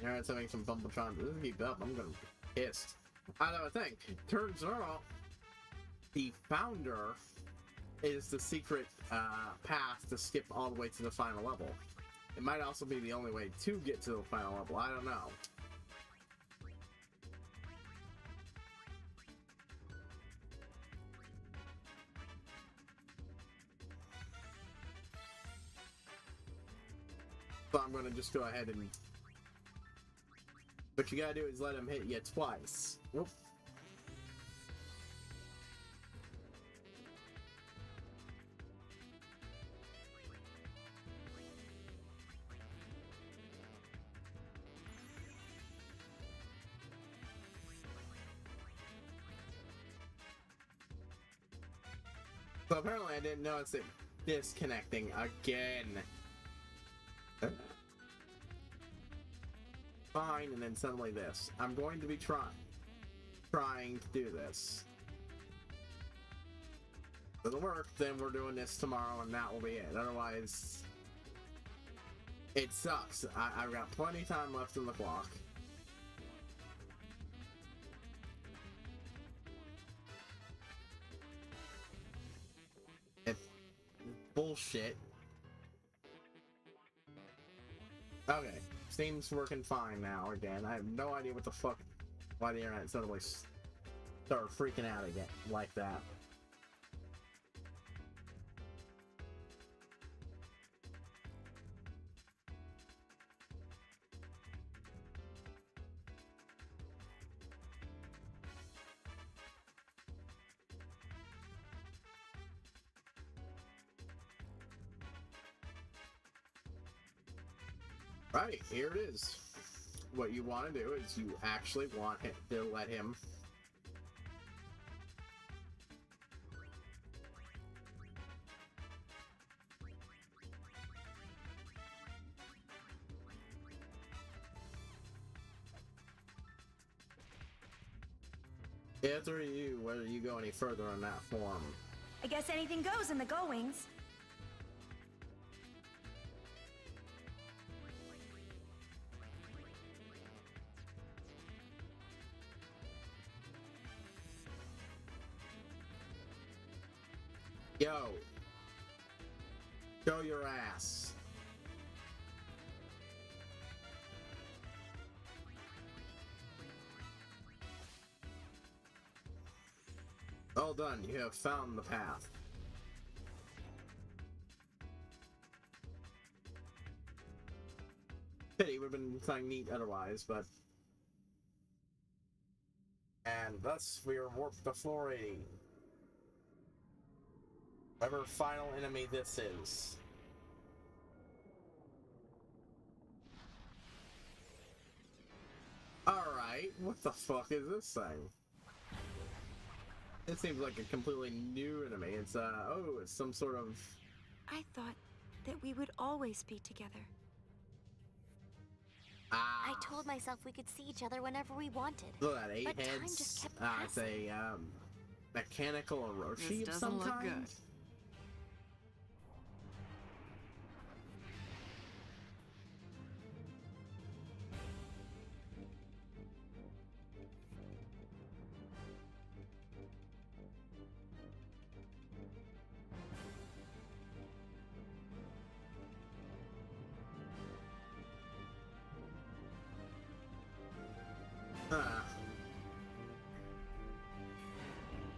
You're having some Bumbletron. This is keep up. I'm gonna be pissed. I don't think. Turns out the founder is the secret path to skip all the way to the final level. It might also be the only way to get to the final level. I don't know. So I'm gonna just go ahead and... What you gotta do is let him hit you twice. Whoop. So apparently I didn't notice it disconnecting again. Fine, and then suddenly this. I'm going to be trying to do this. Doesn't work, then we're doing this tomorrow and that will be it. Otherwise, it sucks. I've got plenty of time left in the clock. It's bullshit. Okay, Steam's working fine now again. I have no idea what the fuck, why the internet suddenly started freaking out again like that. Right, here it is. What you want to do is you actually want to let him it's up to you whether you go any further on that form. I guess anything goes in the goings. Yo, show your ass. Well done, you have found the path. Pity, would have been something neat otherwise, but... And thus, we are warped to floor 80. Whatever final enemy this is. Alright, what the fuck is this thing? It seems like a completely new enemy. It's, oh, it's some sort of... I thought that we would always be together. I told myself we could see each other whenever we wanted. Look at that, 8 but heads. time just kept passing. It's a, mechanical Orochi of some Doesn't look kind. good.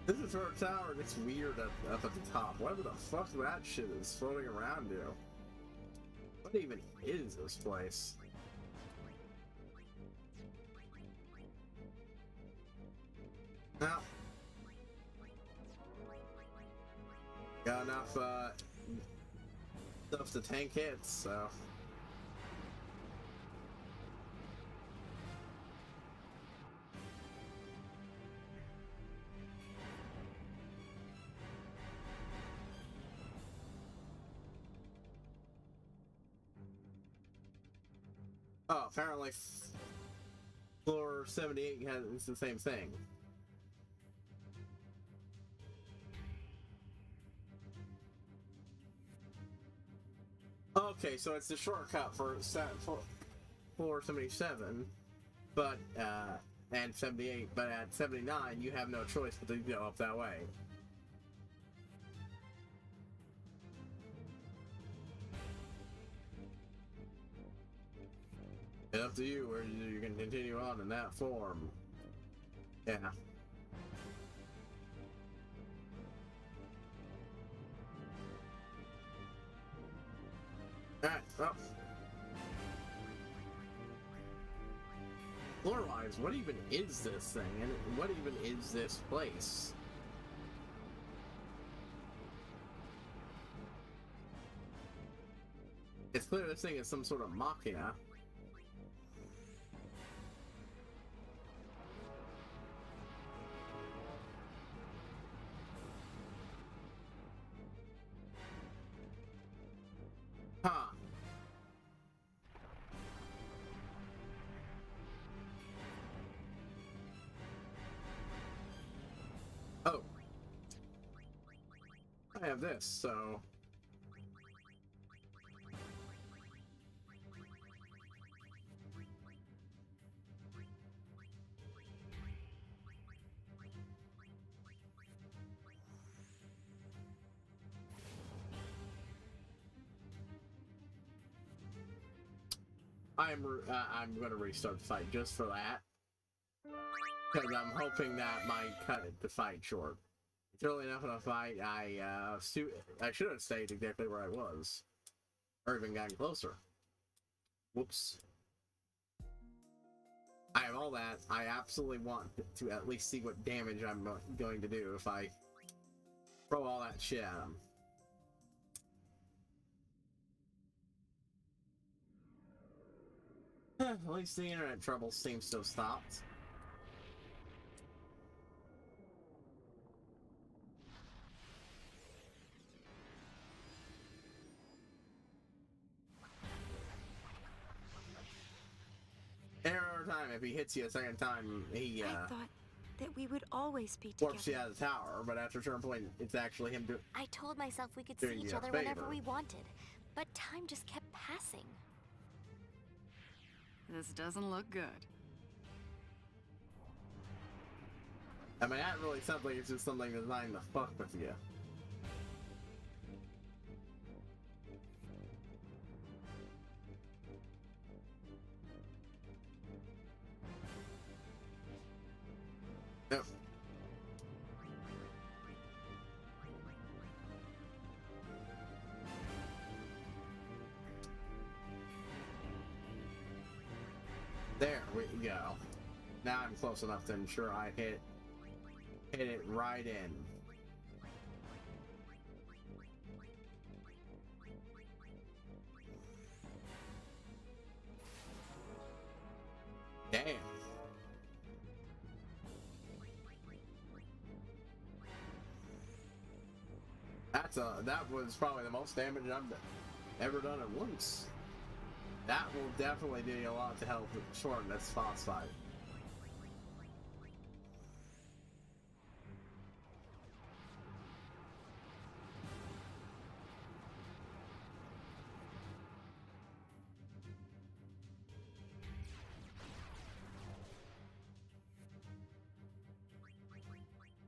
This is her tower. It's weird up at the top. Whatever the fuck that shit is floating around to. What even is this place? Now, got enough stuff to tank hits, so. Oh, apparently floor 78 has the same thing. Okay, so it's the shortcut for 74, 77, but and 78, but at 79 you have no choice but to go up that way. It's up to you where you can continue on in that form. Yeah. Alright, well. Lore-wise, what even is this thing? And what even is this place? It's clear this thing is some sort of machina. Huh. Oh. I have this, so... I'm gonna restart the fight just for that, because I'm hoping that might cut the fight short. It's early enough in a fight. I should have stayed exactly where I was, or even gotten closer. Whoops. I have all that. I absolutely want to at least see what damage I'm going to do if I throw all that shit at him. At least the internet trouble seems to have stopped. Every time, if he hits you a second time, he I thought that we would always be together. warps you out of the tower, but after a certain point, it's actually him doing. I told myself we could Doing see each you a other whenever favor. we wanted, but time just kept passing. This doesn't look good. I mean, that really sounds like it's just something designed to fuck with you. Yep. There we go. Now I'm close enough to ensure I hit it right in. Damn. That was probably the most damage I've ever done at once. That will definitely do you a lot to help shorten this boss fight.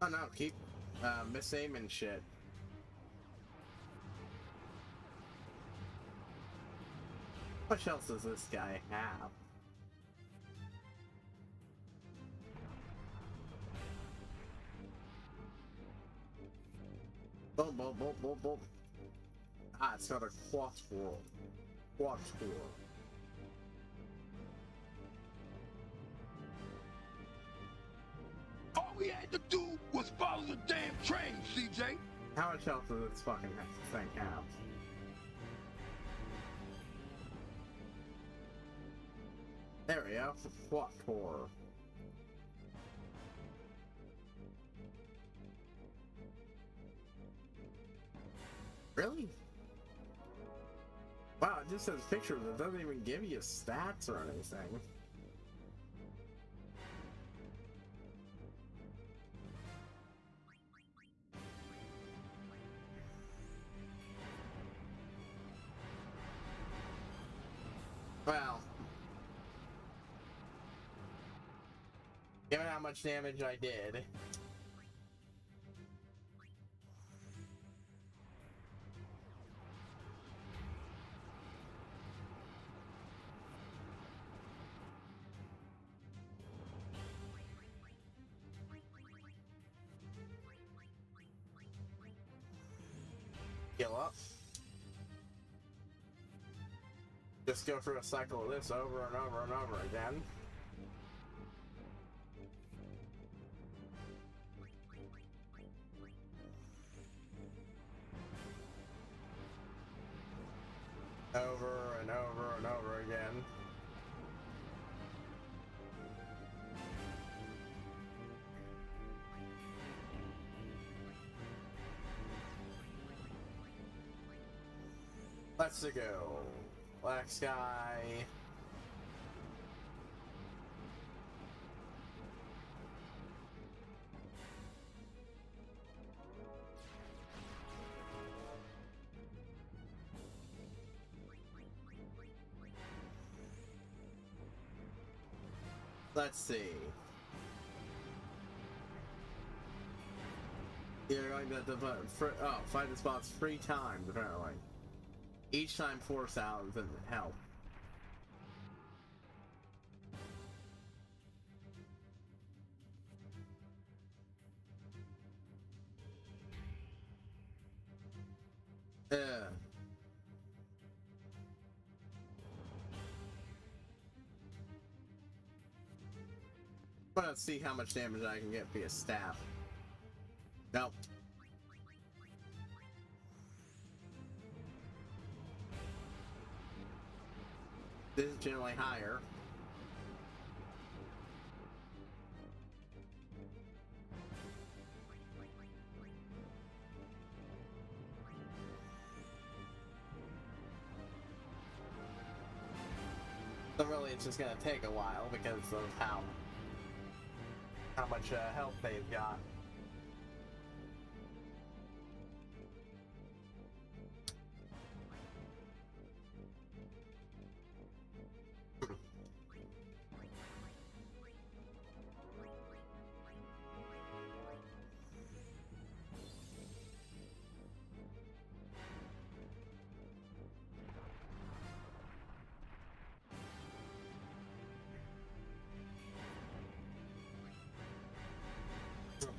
Oh no, keep misaiming shit. What else does this guy have? Boom, boom, boom, boom, boom. Ah, it's got a quartz world. Quartz world. All we had to do was follow the damn train, CJ. How much else does this fucking thing have? There we go. What for? Really? Wow, it just says pictures. It doesn't even give you stats or anything. Well, Given how much damage I did. Heal up. Just go through a cycle of this over and over and over again. Over and over and over again. Let's go. Black sky. Let's see. You're going to find the spots 3 times apparently. Each time 4,000 help. Let's see how much damage I can get via staff. Nope. This is generally higher. So really it's just gonna take a while because of how much health they've got.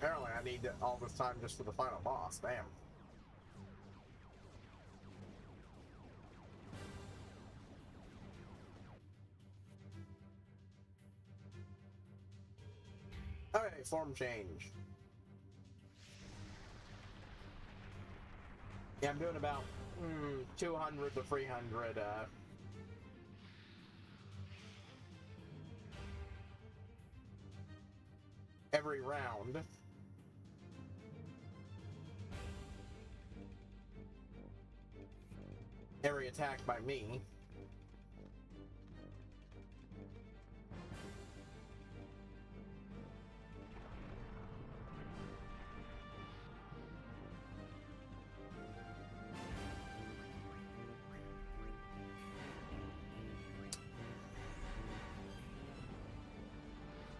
Apparently I need all this time just for the final boss. Damn. Okay, form change. Yeah, I'm doing about 200 to 300 every round. Every attack by me.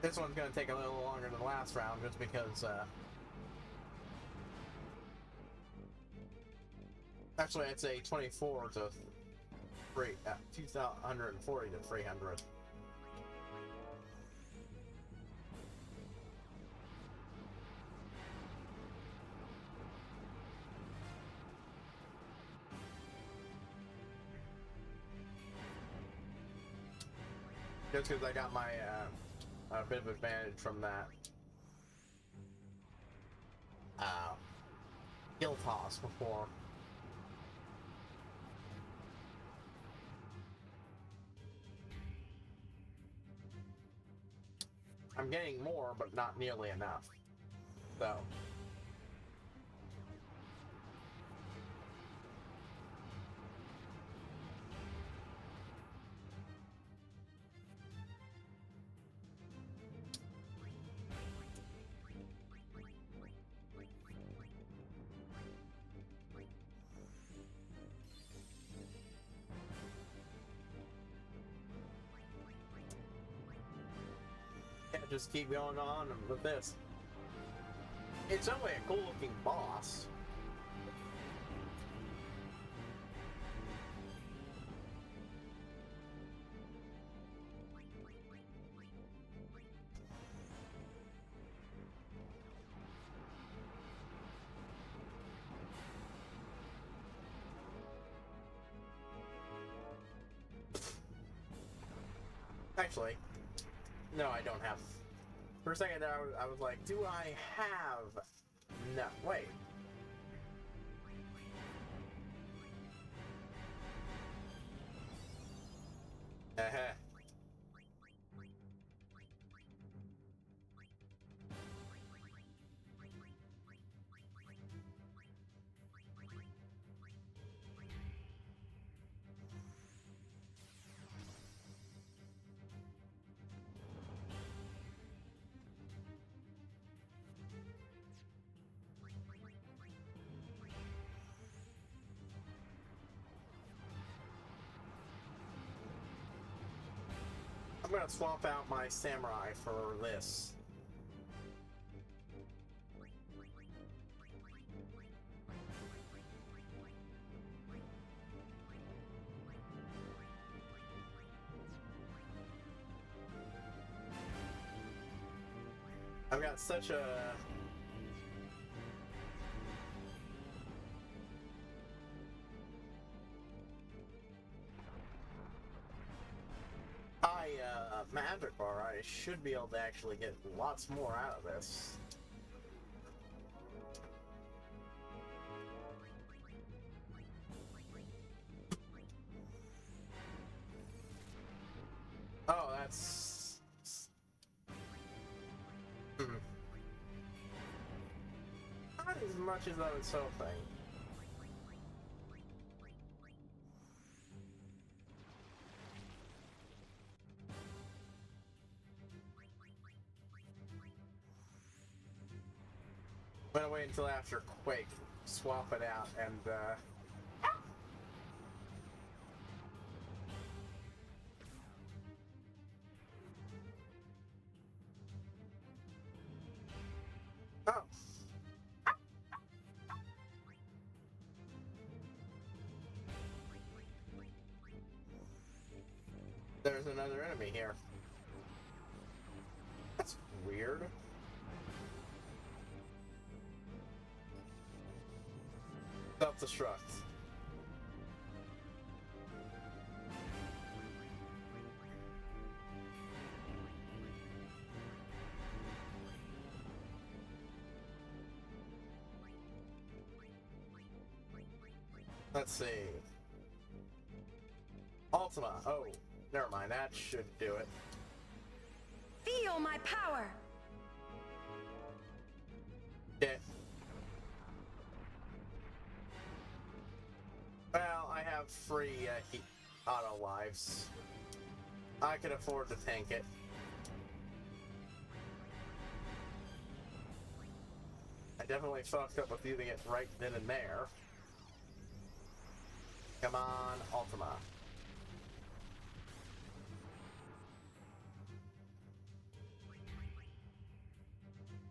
This one's going to take a little longer than the last round just because actually, I'd say 24 to 240 to 300. Just because I got my a bit of advantage from that kill toss before. I'm getting more, but not nearly enough. So. just keep going on with this. It's only a cool looking boss. Actually, no, I don't have. For a second there, I was like, do I have? No, wait. I'm gonna swap out my samurai for this. I've got such a... magic bar, I should be able to actually get lots more out of this. Oh, that's... Not as much as I was hoping. I'm gonna wait until after Quake, swap it out, and oh. There's another enemy here. That's weird. Self-destruct. Let's see. Ultima. Oh, never mind. That should do it. Feel my power. Yeah. Well, I have free auto lives. I can afford to tank it. I definitely fucked up with using it right then and there. Come on, Ultima.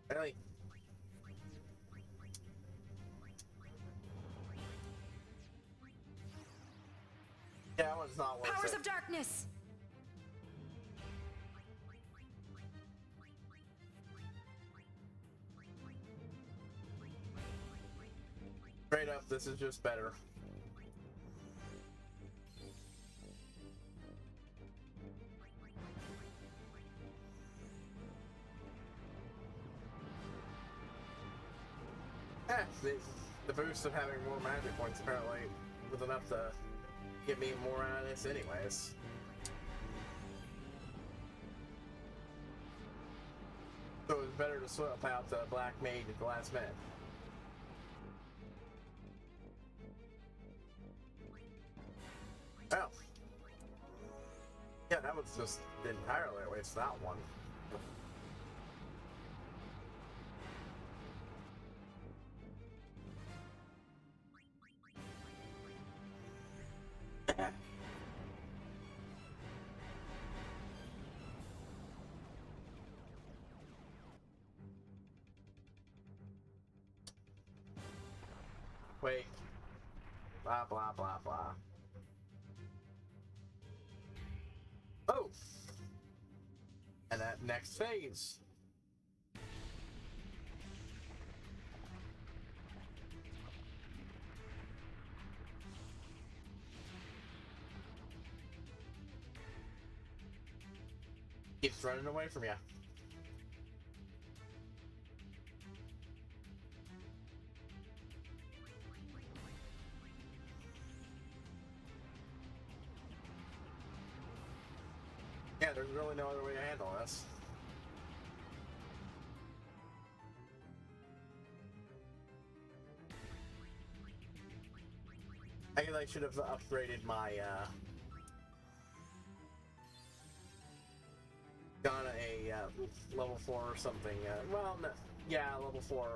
Really? Yeah, that one's not worth Powers it. of darkness. Straight up, this is just better. The boost of having more magic points apparently was enough to get me more out of this anyways. So it was better to swap out the Black Mage at the last minute. Well, yeah, that was just entirely a waste of that one. Wait. Blah, blah, blah, blah. Oh! And that next phase. Keeps running away from you. Yeah, there's really no other way to handle this. I guess I should have upgraded my, gone a, level 4 or something, well, no, yeah, level 4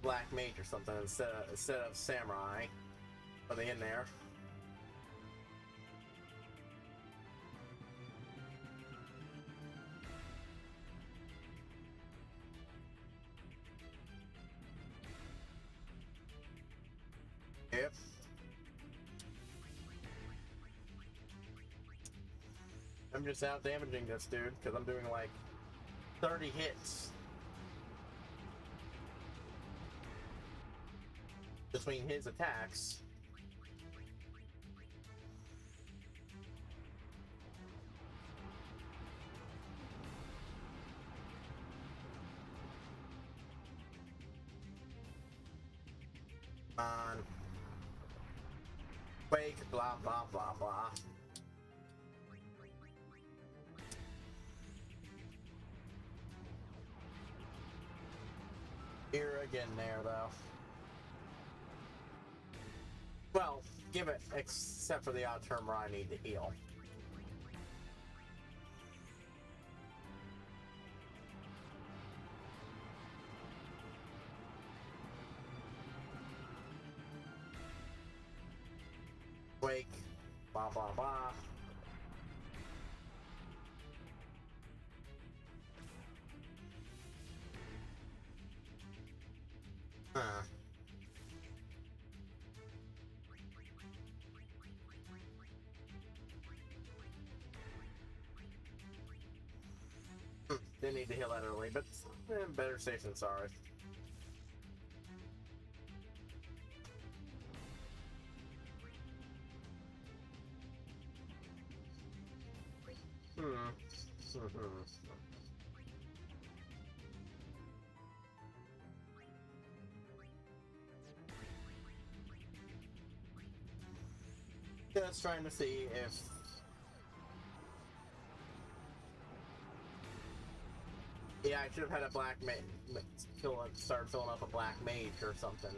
Black Mage or something instead of Samurai. Are they in there? Yep. I'm just out damaging this dude because I'm doing like 30 hits between his attacks. Come on. Quake, blah, blah, blah, blah. Here again there, though. Well, give it, except for the odd term where I need to heal. Wake, blah, blah, blah. Huh. Didn't need to heal that early, but better safe than sorry. Just trying to see if yeah, I should have had a black mage start filling up a black mage or something.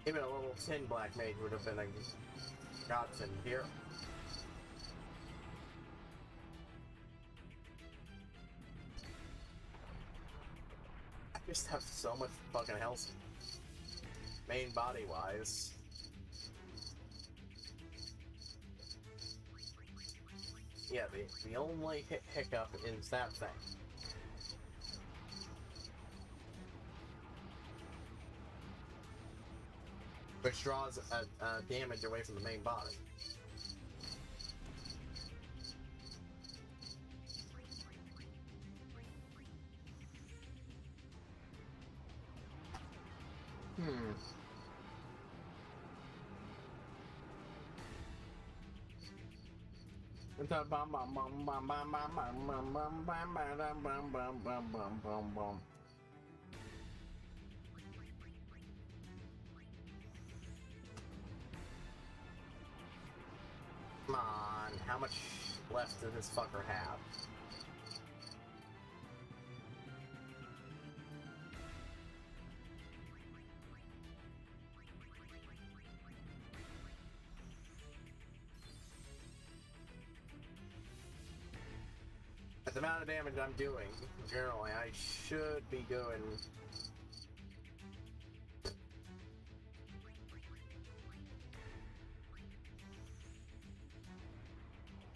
Even a level 10 black mage would have been a godsend here. I just have so much fucking health, main body wise. Yeah, the only hiccup is that thing. Which draws damage away from the main body. Come on, how much left does this fucker have? At the amount of damage I'm doing, generally, I should be doing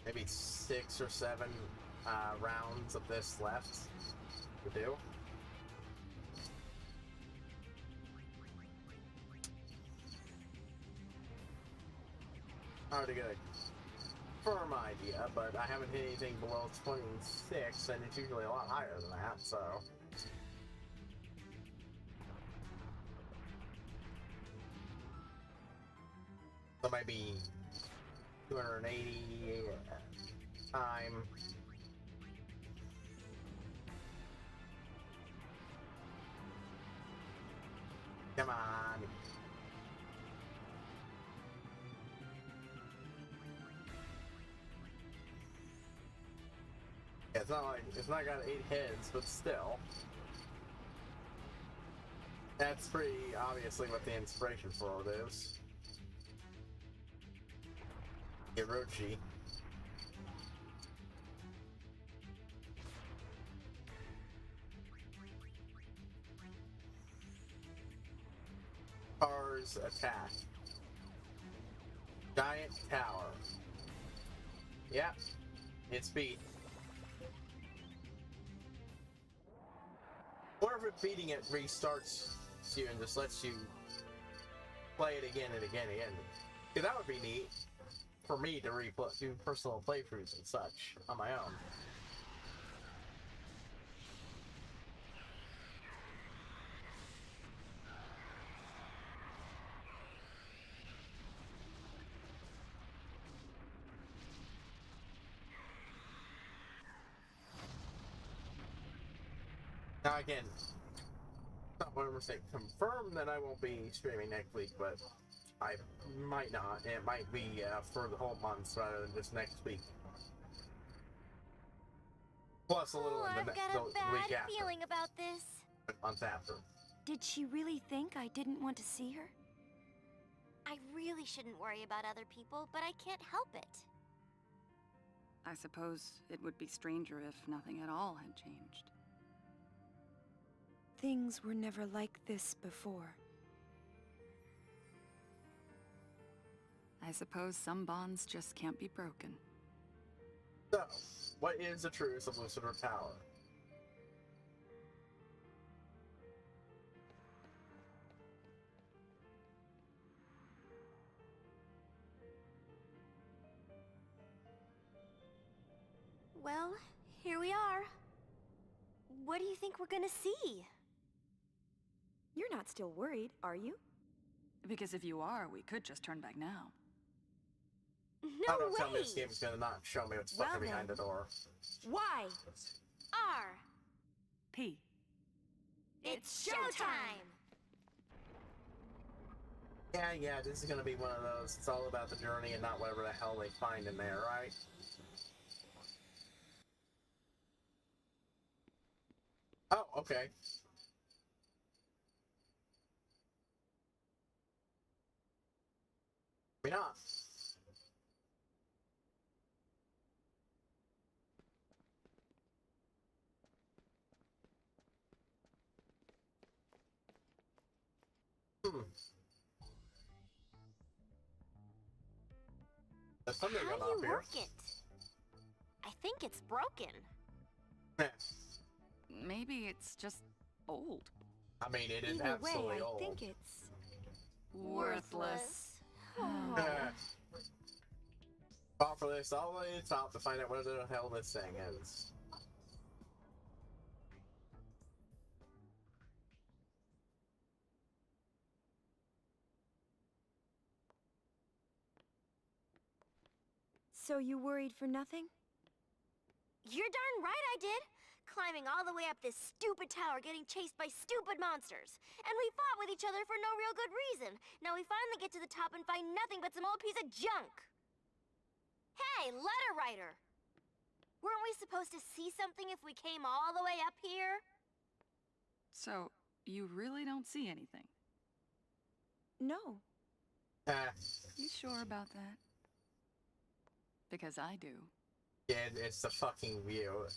maybe 6 or 7 rounds of this left to do. hard to get a firm idea, but I haven't hit anything below 26, and it's usually a lot higher than that, so. So maybe 280 time. Come on. Yeah, it's not got 8 heads, but still. That's pretty obviously what the inspiration for it is. Hirochi. Cars attack. Giant tower. Yep, it's beat. Or if it beating it restarts you and just lets you play it again and again and again. Yeah, that would be neat for me to do personal playthroughs and such on my own. Now again, not 100% confirmed that I won't be streaming next week, but I might not. It might be for the whole month rather than just next week. Plus a little in I've the got a week bad after. feeling about this. Month after. Did she really think I didn't want to see her? I really shouldn't worry about other people, but I can't help it. I suppose it would be stranger if nothing at all had changed. Things were never like this before. I suppose some bonds just can't be broken. So, what is the truth of Lucifer Tower? Well, here we are. What do you think we're gonna see? You're not still worried, are you? Because if you are, we could just turn back now. No Don't way! tell me this game's gonna not show me what's fucking behind the door. Why? R. P. It's showtime! Yeah, this is gonna be one of those, it's all about the journey and not whatever the hell they find in there, right? Oh, okay. Maybe not. There's something How going do on you here. work it? I think it's broken. Maybe it's just old. I mean, it is Either way, absolutely I old. think it's... Worthless. Fall for this all the way to the top to find out where the hell this thing is. So you worried for nothing? You're darn right I did! Climbing all the way up this stupid tower, getting chased by stupid monsters. And we fought with each other for no real good reason. Now we finally get to the top and find nothing but some old piece of junk. Hey, letter writer! Weren't we supposed to see something if we came all the way up here? So, you really don't see anything? No. You sure about that? Because I do. Yeah, it's the fucking view.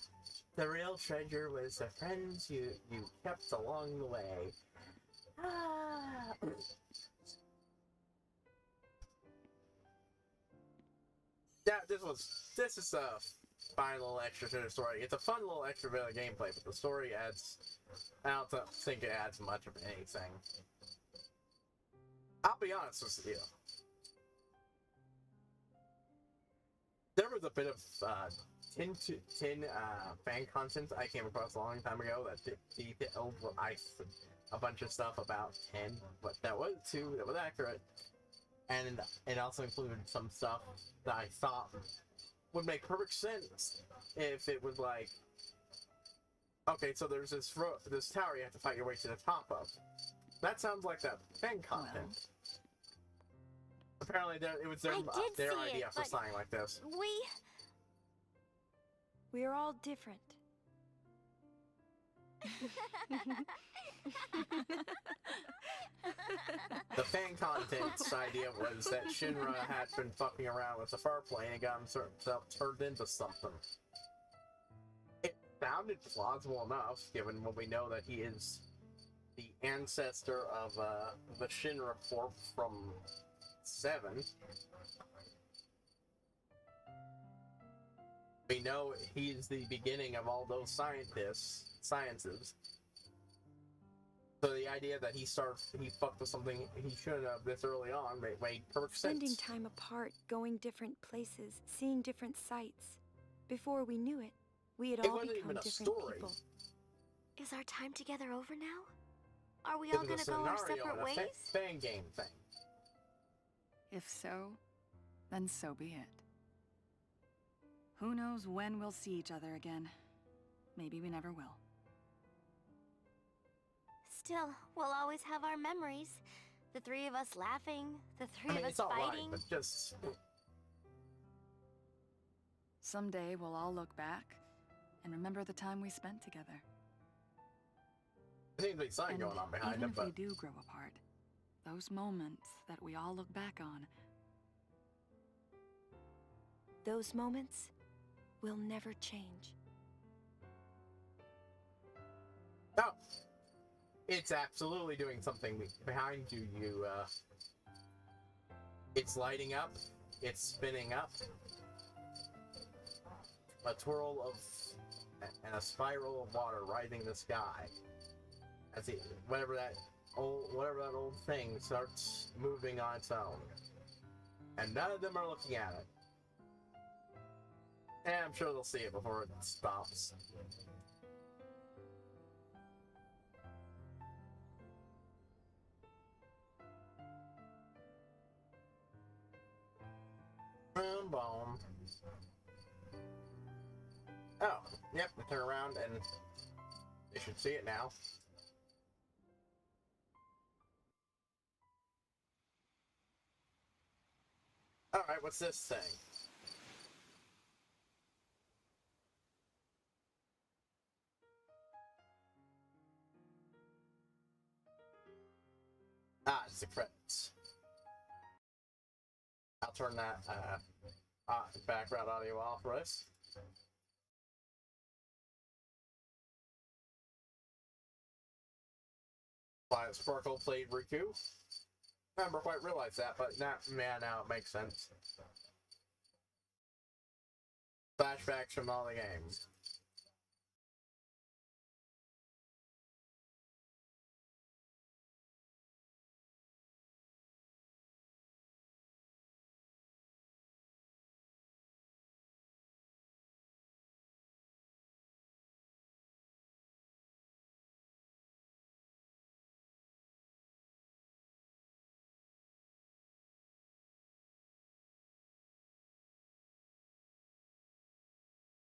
The real treasure was the friends you kept along the way. Yeah, this is a fine little extra to the story. It's a fun little extra bit of gameplay, but the story adds, I don't think it adds much of anything. I'll be honest with you. There was a bit of tin fan content I came across a long time ago that detailed a bunch of stuff about tin, but that was accurate, and it also included some stuff that I thought would make perfect sense if it was like, okay, so there's this tower you have to fight your way to the top of. That sounds like that fan content. Apparently, it was their idea for something like this. We're all different. The fan content's idea was that Shinra had been fucking around with the farplane and got himself turned into something. It sounded plausible enough, given when we know that he is the ancestor of the Shinra Corp from 7. We know he's the beginning of all those sciences. So the idea that he fucked with something he shouldn't have this early on made perfect sense. Spending time apart, going different places, seeing different sights. Before we knew it, we had all become different people. Is our time together over now? Are we all gonna go our separate ways? Fan game thing. If so, then so be it. Who knows when we'll see each other again? Maybe we never will. Still, we'll always have our memories. The three of us laughing, the three of us it's all fighting. right, but just... Someday we'll all look back and remember the time we spent together. There seems to be something going on behind even him, but... if we do grow apart, those moments that we all look back on... Those moments will never change. No! It's absolutely doing something behind you. It's lighting up. It's spinning up. A twirl of... and a spiral of water rising the sky. As whatever that old thing starts moving on its own. And none of them are looking at it. And I'm sure they'll see it before it stops. Boom, boom. Oh, yep, turn around and you should see it now. Alright, what's this thing? Ah, it's the credits. I'll turn that background audio off for us. Violet Sparkle played Riku. I never quite realized that, but now it makes sense. Flashbacks from all the games.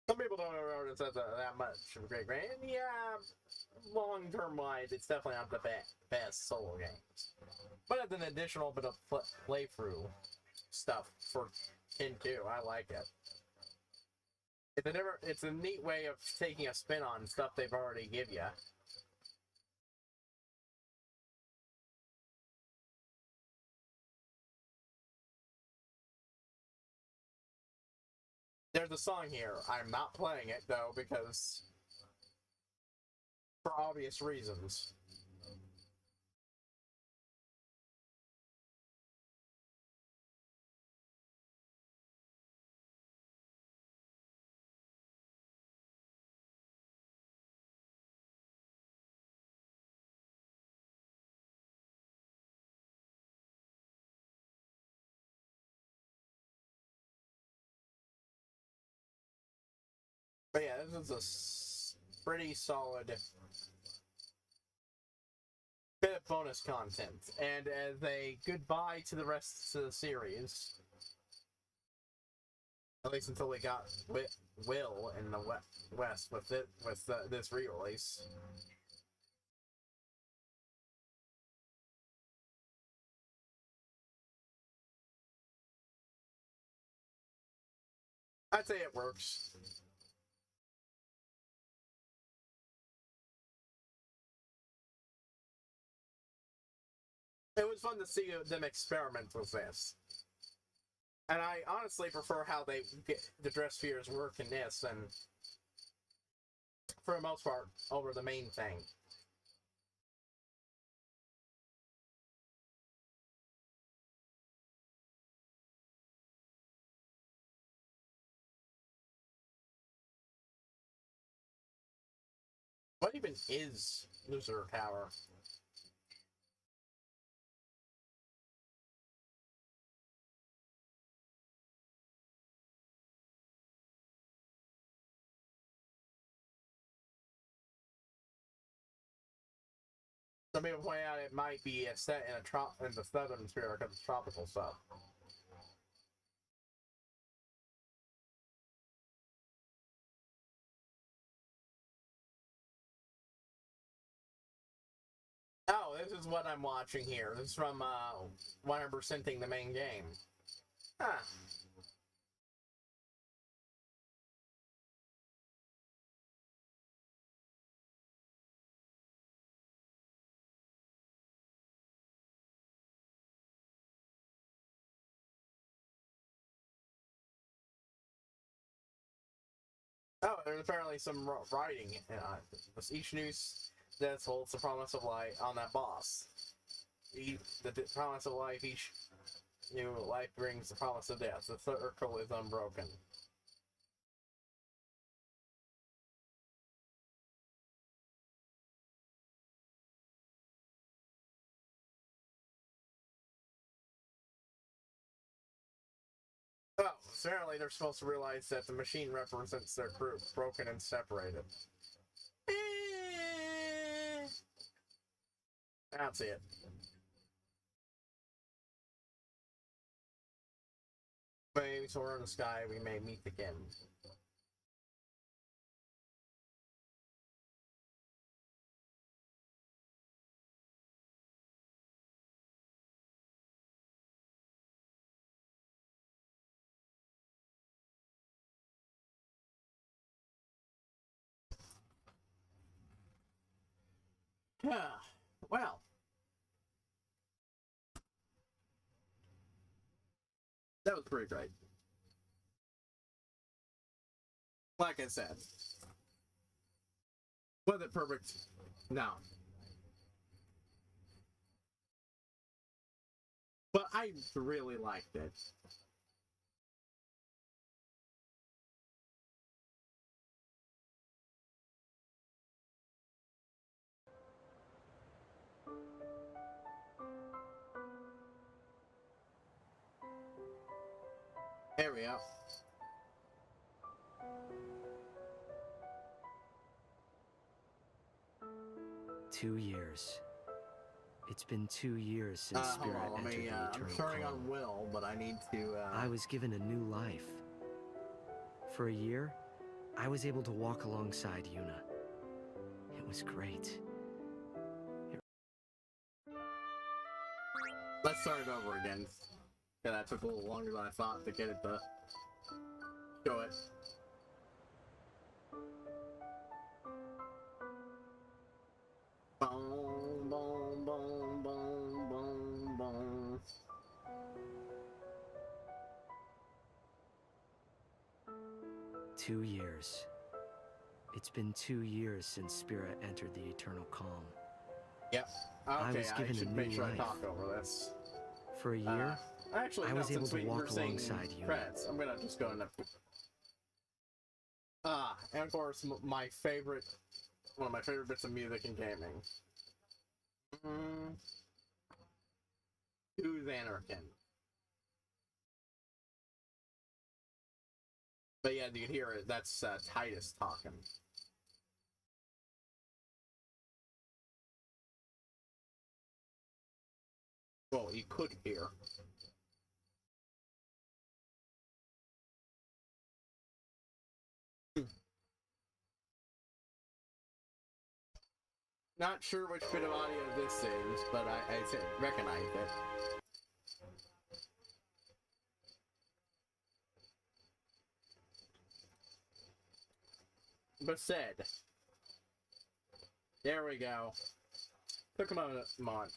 Some people don't remember it says that much of a great game. And yeah, long-term wise, it's definitely not the best solo games. But as an additional bit of playthrough stuff for Kin 2, I like it. It's a neat way of taking a spin on stuff they've already give you. There's a song here. I'm not playing it, though, because... for obvious reasons. But yeah, this is a pretty solid bit of bonus content, and as a goodbye to the rest of the series, at least until we got Will in the West with this re-release. I'd say it works. It was fun to see them experiment with this. And I honestly prefer how they get the dress spheres work in this, and for the most part, over the main thing. What even is Loser Tower? Some people point out it might be a set in the southern hemisphere because it's tropical stuff. Oh, this is what I'm watching here. This is from 100%ing the main game. Huh. Oh, there's apparently some writing. Each news that holds the promise of life on that boss. The promise of life, each new life brings the promise of death. The circle is unbroken. Oh, apparently they're supposed to realize that the machine represents their group, broken and separated. That's it. Maybe somewhere in the sky we may meet again. Yeah, well. That was pretty great. Like I said. Was it perfect? No. But I really liked it. There we go. Two years. It's been 2 years since Spirit entered the eternal I'm starting calm. on Will, but I need to, I was given a new life. For a year, I was able to walk alongside Yuna. It was great. Let's start it over again. Yeah, that took a little longer than I thought to get it to show it. Boom, boom, boom, boom, boom, boom. 2 years. It's been 2 years since Spirit entered the eternal calm. Yep. Okay, I was given should a make new sure life. I talk over this. For a year, Actually, I no, was able since to walk we're seeing alongside you. credits, I'm gonna just go into. And of course, one of my favorite bits of music in gaming. Who's Anarchin? But yeah, you can hear it. That's Titus talking. Well, you could hear. Not sure which bit of audio this is, but I recognize it. But said. There we go. Took a moment.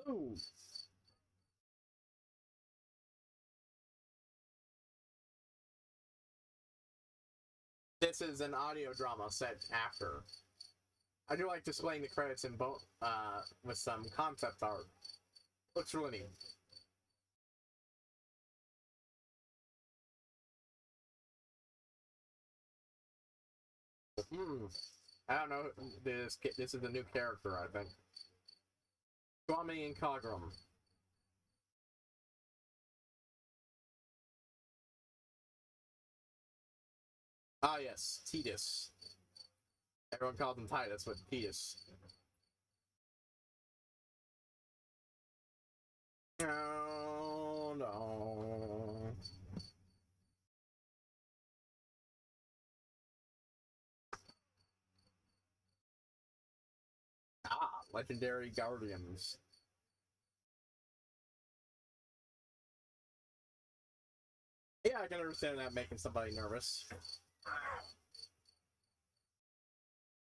Oh! This is an audio drama set after. I do like displaying the credits in both, with some concept art. Looks really neat. I don't know. This is a new character, I think. Swami and Cogram. Ah, yes, Titus. Everyone called him Titus, but Titus. Oh no. Ah, legendary guardians. Yeah, I can understand that making somebody nervous.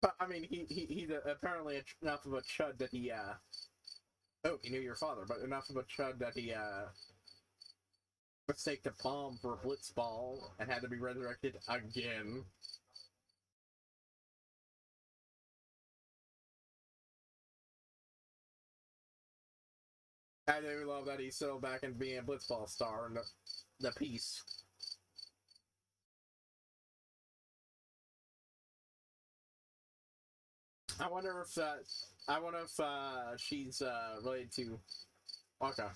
But I mean, he's apparently enough of a chud that he oh, he knew your father, but enough of a chud that he mistaked a bomb for a blitzball and had to be resurrected again. I do love that he's still back and being a blitzball star in the piece. I wonder if she's related to Waka.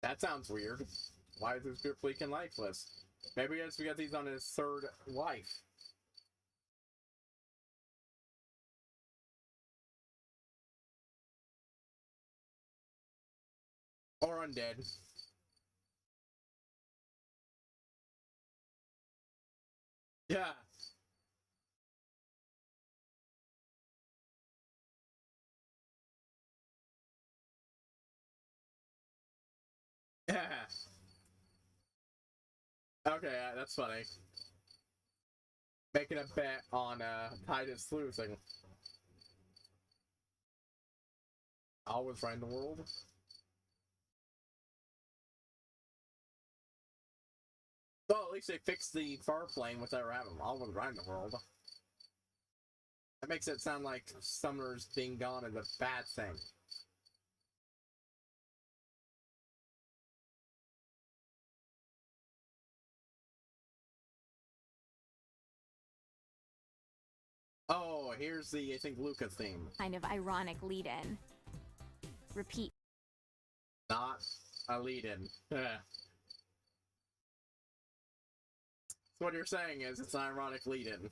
That sounds weird. Why is this group leaking lifeless? Maybe it's because he's on his third life. Or undead. Yeah. Yeah. Okay, that's funny. Making a bet on Titus losing. Always right in the world. Well, at least they fixed the far plane without having them. Always right in the world. That makes it sound like Summer's being gone is a bad thing. Oh, here's the, I think, Luca theme. Kind of ironic lead-in. Repeat. Not a lead-in. So what you're saying is it's an ironic lead-in.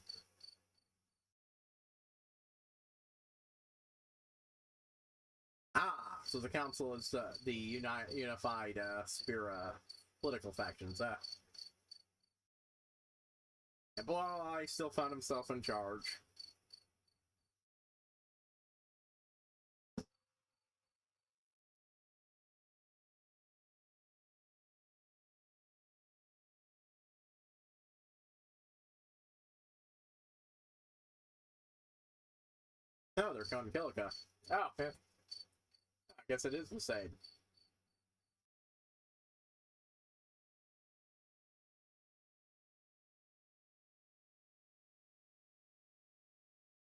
Ah, so the council is the unified Spira political factions. And Blah still found himself in charge. No, they're coming to Kilika. Oh, yeah. I guess it is the same.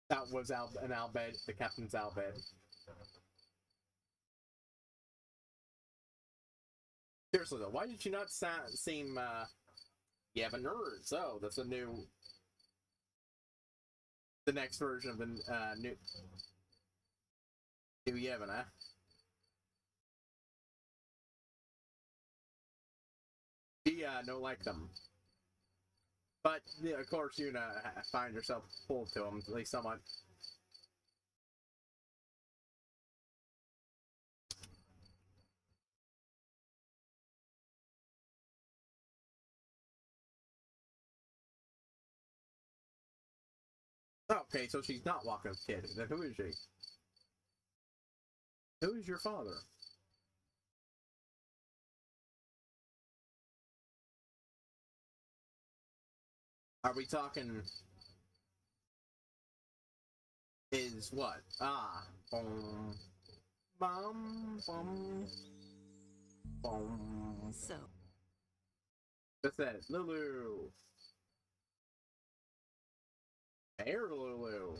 That was an Albed, the captain's Albed. Seriously though, why did you not seem, you have a nerd? Oh, that's a new the next version of the new Yevon. She don't like them. But, yeah, of course, you find yourself pulled to them, at least somewhat. Okay, so she's not Waka's kid. Then who is she? Who is your father? Are we talking... Is what? Ah. Bum. So. What's that? Lulu. Air Lulu.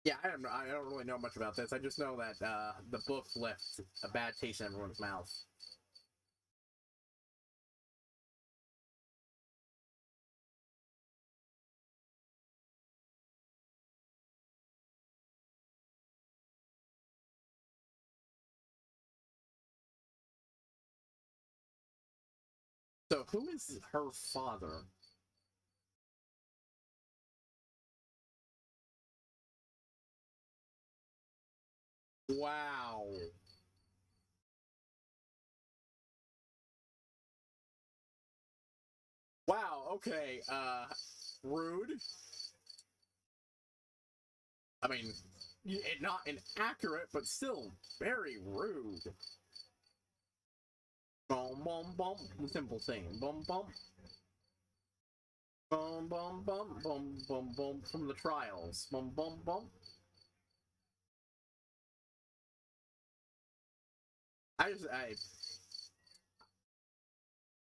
Yeah, I don't really know much about this. I just know that the book left a bad taste in everyone's mouth. So, who is her father? Wow. Wow, okay, rude. I mean, not inaccurate, but still very rude. Bum bum bum. Simple saying. Bum bum. Bum bum bum bum bum bum from the trials. Bum bum bum.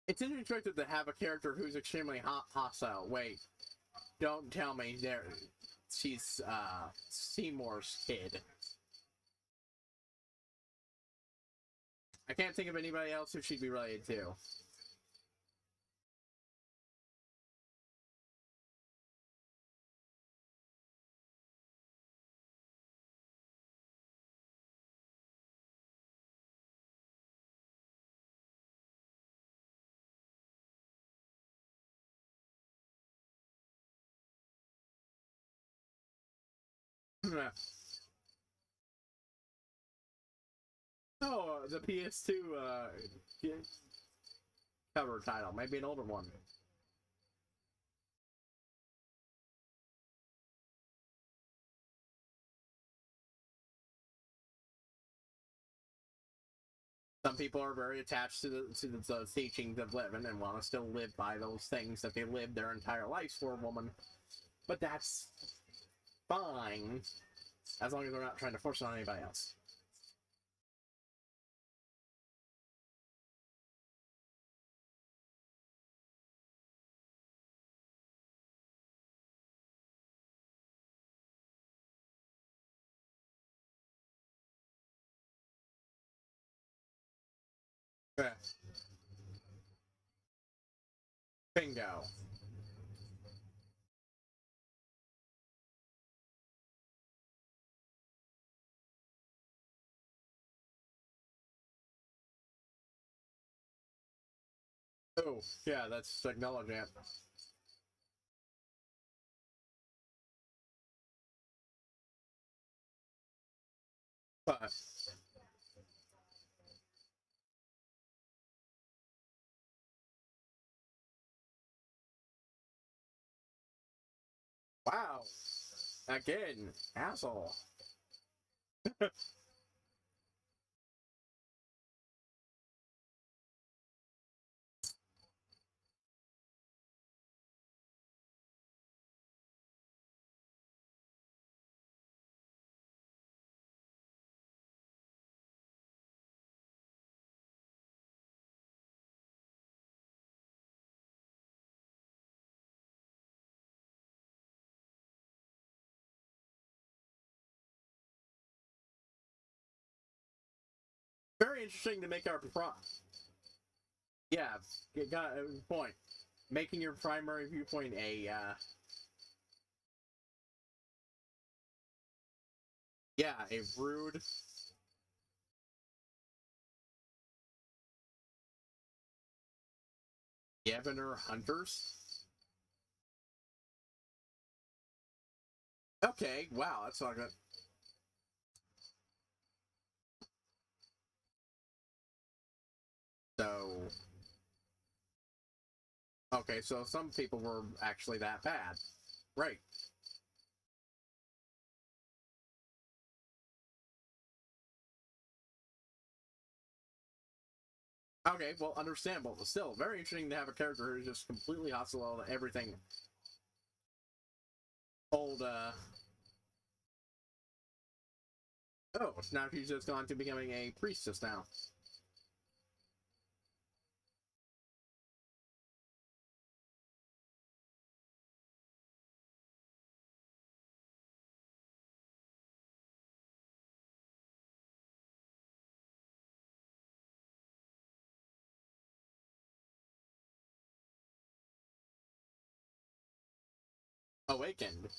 It's interesting to have a character who's extremely hostile. Wait, don't tell me she's Seymour's kid. I can't think of anybody else who she'd be related to. Oh, the PS2 cover title, maybe an older one. Some people are very attached to the teachings of living and want to still live by those things that they lived their entire lives for a woman. But that's fine, as long as they're not trying to force it on anybody else. Yeah. Bingo. Oh, yeah, that's acknowledging it. But wow, again, asshole. Very interesting to make our yeah, you got a point. Making your primary viewpoint a Yeah, a rude... Governor Hunters? Okay, wow, that's not good. So... Okay, so some people were actually that bad. Right. Okay, well, understandable, but still, very interesting to have a character who's just completely hostile to everything. Old, Oh, now she's just gone to becoming a priestess now. Awakened.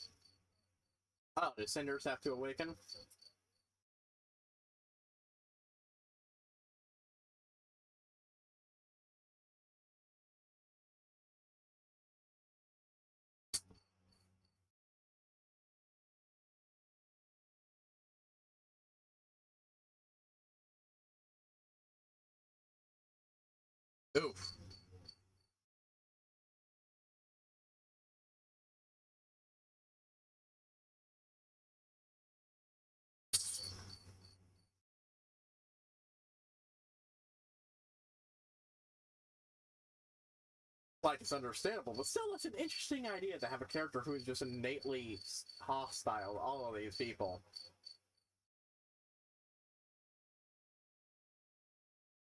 Oh, the cinders have to awaken? Oof. Like, it's understandable, but still, it's an interesting idea to have a character who is just innately hostile to all of these people.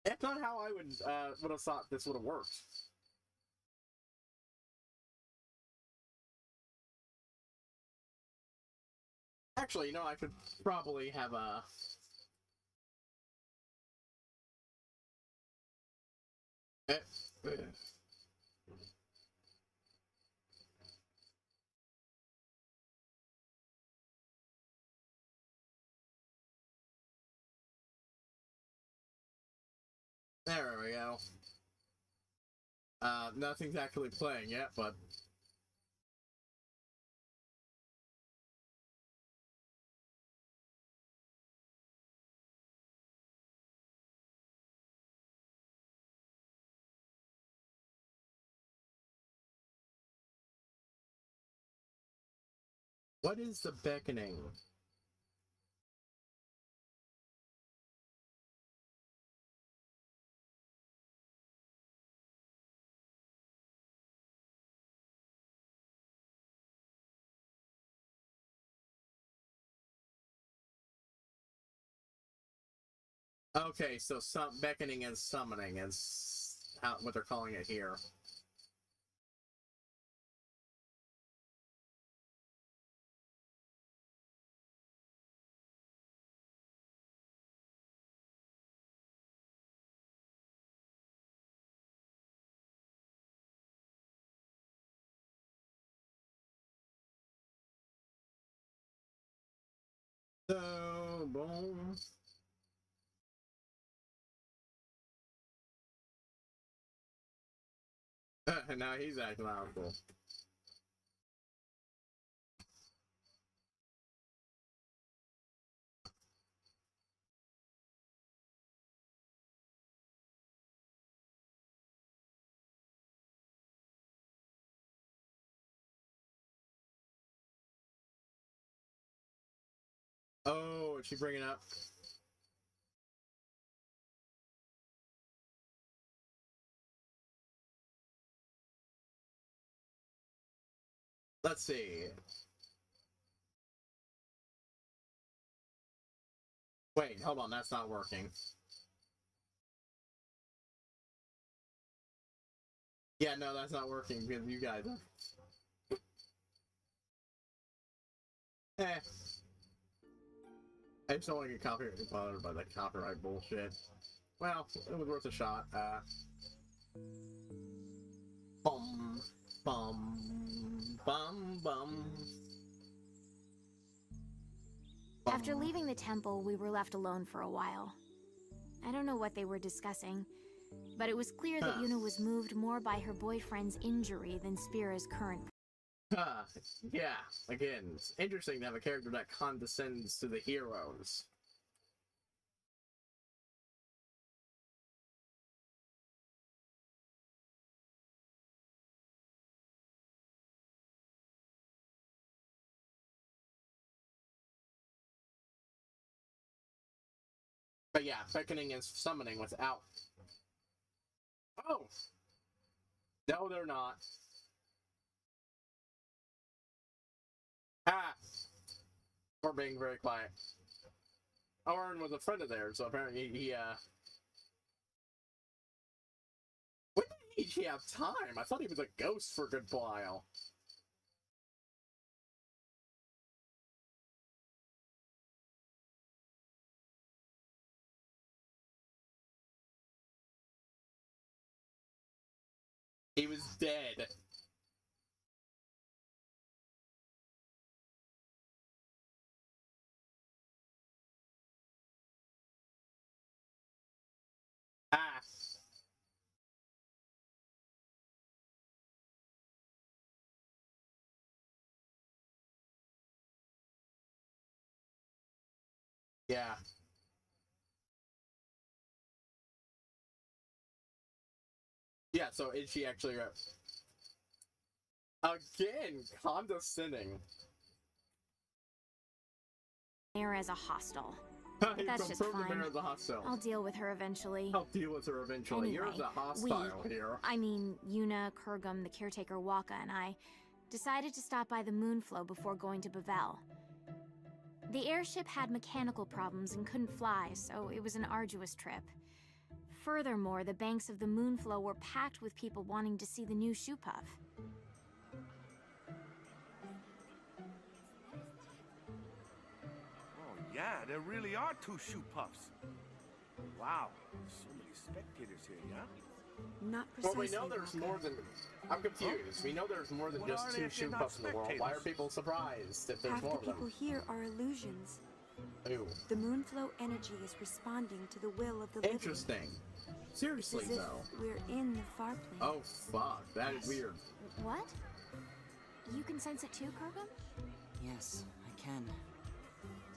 That's not how I would have thought this would have worked. Actually, you know, I could probably have a... There we go. Nothing's actually playing yet, but... What is the beckoning? Okay, so some beckoning and summoning is what they're calling it here. So, boom. Now he's acting out cool. Oh, is she bringing up? Let's see. Wait, hold on, that's not working. Yeah, no, that's not working because you guys... Eh. I just don't want to get copyrighted bothered by the copyright bullshit. Well, it was worth a shot. Bum, bum, bum, bum. After leaving the temple, we were left alone for a while. I don't know what they were discussing, but it was clear that Yuna was moved more by her boyfriend's injury than Spira's current. Yeah, again, it's interesting to have a character that condescends to the heroes. But yeah, beckoning and summoning without... Oh! No, they're not. Ah! We're being very quiet. Oren was a friend of theirs, so apparently when did he have time? I thought he was a ghost for a good while. He was dead. Ah. Yeah. Yeah, so is she actually... Again, condescending. Mayor as a hostile. He That's just confirmed the fine. mayor of the hostile. I'll deal with her eventually. I'll deal with her eventually. Anyway, You're the hostile here. I mean, Yuna, Kurgum, the caretaker Waka, and I decided to stop by the Moonflow before going to Bavel. The airship had mechanical problems and couldn't fly, so it was an arduous trip. Furthermore, the banks of the Moonflow were packed with people wanting to see the new shoe puff. Oh yeah, there really are 2 shoe puffs. Wow, so many spectators here, yeah? Not Well, precisely. we know there's Waka. more than... I'm confused. We know there's more than What just are 2 they if shoe they're puffs not in the world. Why are spectators? people surprised if there's Half the more of them? people here are illusions. Ooh. The Moonflow energy is responding to the will of the living. Interesting. It's Seriously, as if though. we're in the far plane. Oh, fuck. That is weird. What? You can sense it too, Kurgum? Yes, I can.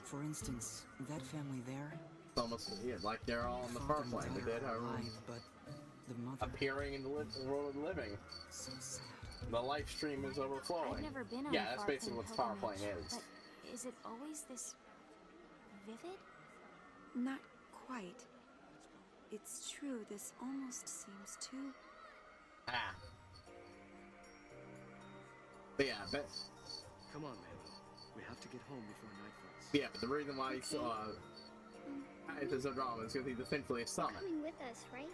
For instance, that family there. It's almost like they're all on the far father plane. and The daughter dead are are alive, but the mother. appearing in the world of the living. So sad. The life stream is overflowing. I've never been on Yeah, a that's far basically plane what power playing pilgrimage, is. But is it always this vivid? Not quite. It's true, this almost seems too... Ah. But yeah, but Come on, man. We have to get home before night falls. yeah, but the reason why he saw it's a drama is because he's essentially a summon. Coming with us, right?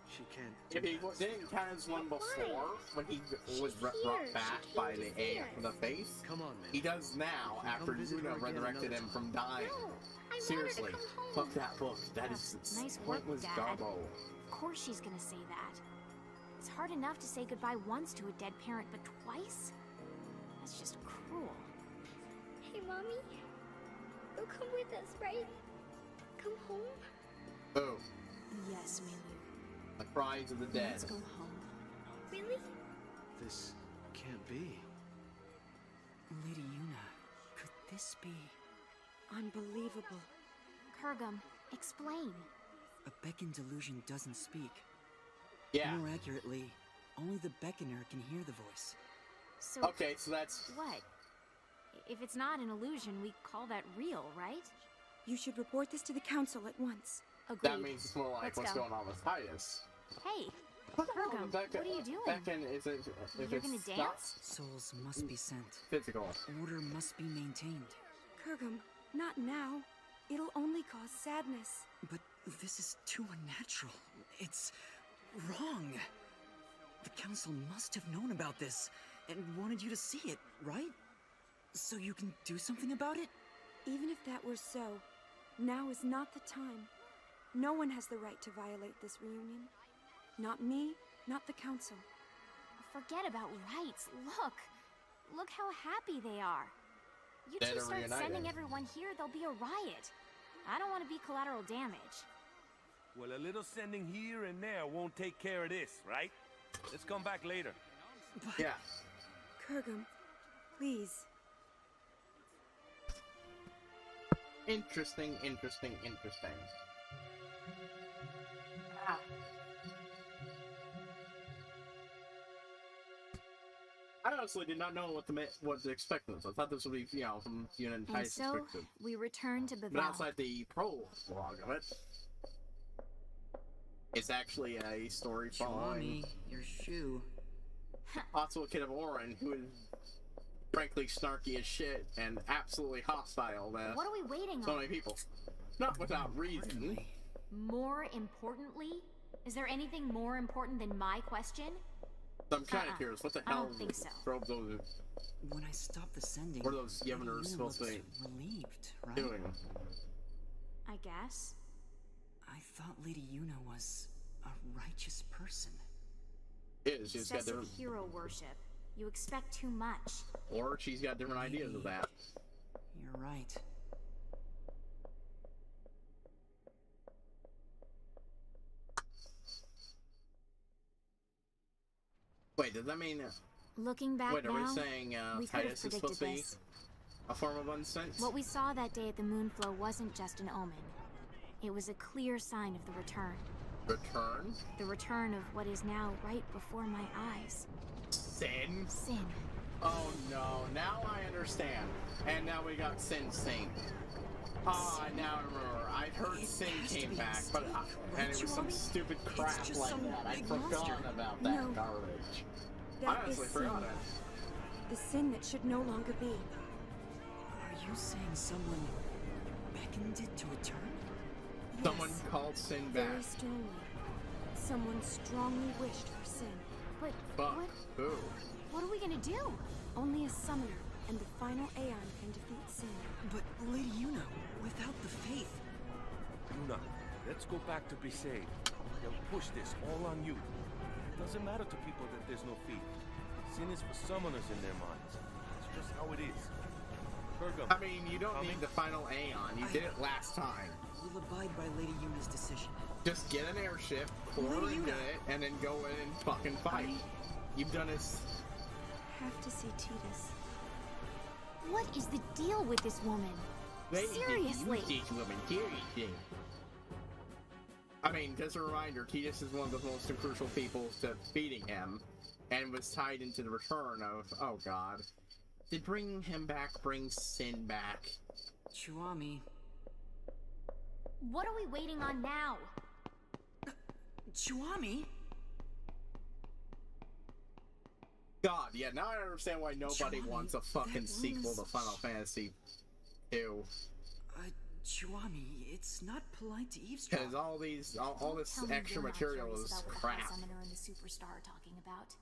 She can't. If he didn't count as one before, when he was brought back by the face, Come on, man. he does now after visit her Yuna again resurrected another him time. from dying. No, I Seriously, want her to come home. fuck that book. That is Nice work, pointless Dad. garbo. Of course she's gonna say that. It's hard enough to say goodbye once to a dead parent, but twice? That's just cruel. Hey, Mommy. You'll come with us, right? Come home? Oh, Yes, Milu. the cries of the dead. Let's go home. Really? This can't be. Lady Yuna, could this be unbelievable. Kurgum, explain. a beckon delusion doesn't speak? Yeah. More accurately, only the beckoner can hear the voice. So, Okay, so that's what? If it's not an illusion, we call that real, right? You should report this to the council at once. Agreed. that means it's more like Let's what's go. going on with Titus. Hey, What the hell Kurgum, is Becca- what are you doing? Becca is it, if You're it's gonna not dance? Souls must be sent. physical. Order must be maintained. Kurgum, not now. It'll only cause sadness. But this is too unnatural. It's wrong. The council must have known about this and wanted you to see it, right? So you can do something about it? Even if that were so, now is not the time. No one has the right to violate this reunion. Not me, not the council. Forget about rights. Look. Look how happy they are. You Dead two or start reunited. sending everyone here, there'll be a riot. I don't want to be collateral damage. Well, a little sending here and there won't take care of this, right? Let's come back later. Yeah. Kurgum, please. Interesting. Ah. I honestly did not know what to expect of this. I thought this would be, you know, from Unit and And Titus' so, perspective. we return to But Bavel. outside the prologue of it, it's actually a story following Chihuahua, your shoe. possible kid of Orin, who is frankly snarky as shit and absolutely hostile to What are we waiting so on? many people. Not without reason. Hardly. More importantly? Is there anything more important than my question? So I'm kind of curious, what the I hell don't think so. drove those When I stopped the sending, What are those Lady Yevoners Yuna supposed to looked be relieved, right? doing? I guess. I thought Lady Yuna was a righteous person. She's got Excessive different, hero worship. You expect too much. or she's got different ideas of that. You're right. Wait, does that mean? Looking back Wait, are now, we saying we could have Titus is supposed to be predicted this. a form of unsense? What we saw that day at the Moonflow wasn't just an omen. It was a clear sign of the return. Return? The return of what is now right before my eyes. Sin? Sin. Oh no, now I understand. And now we got Sin Saint. Ah, now I remember. I heard It Sin has to came be a back, mistake, but right, and it was some Chihuahua? stupid It's crap just like some that. I'd big forgotten monster. about that No. garbage. I That honestly is forgot sin. it. The sin that should no longer be. Are you saying someone beckoned it to return? Someone Yes, called Sin back. very strongly. Someone strongly wished for sin. But Fuck. Who? what are we gonna do? Only a summoner and the final Aeon can defeat sin. But Lady Yuna, without the faith, Yuna, let's go back to Besaid. They'll push this all on you. It doesn't matter to people that there's no faith. Sin is for summoners in their minds. It's just how it is. Kurgum, I mean, you don't coming? need the final Aeon. You did it last time. will abide by Lady Yuna's decision. Just get an airship, pour Lady into Yuna. it, and then go in and fucking fight. You've done this. Have to see Titus. What is the deal with this woman? Seriously. I mean, just a reminder, Titus is one of the most crucial people to beating him, and was tied into the return of, oh god. Did bringing him back bring Sin back? Chuami, What are we waiting on now? Chuami? God, yeah, now I understand why nobody Johnny, wants a fucking that sequel to was- Final Fantasy 2. Chuami, it's not polite to eavesdrop. Because all this Tell me extra you're not material curious is about what the crap. High Summoner and the Superstar are talking about.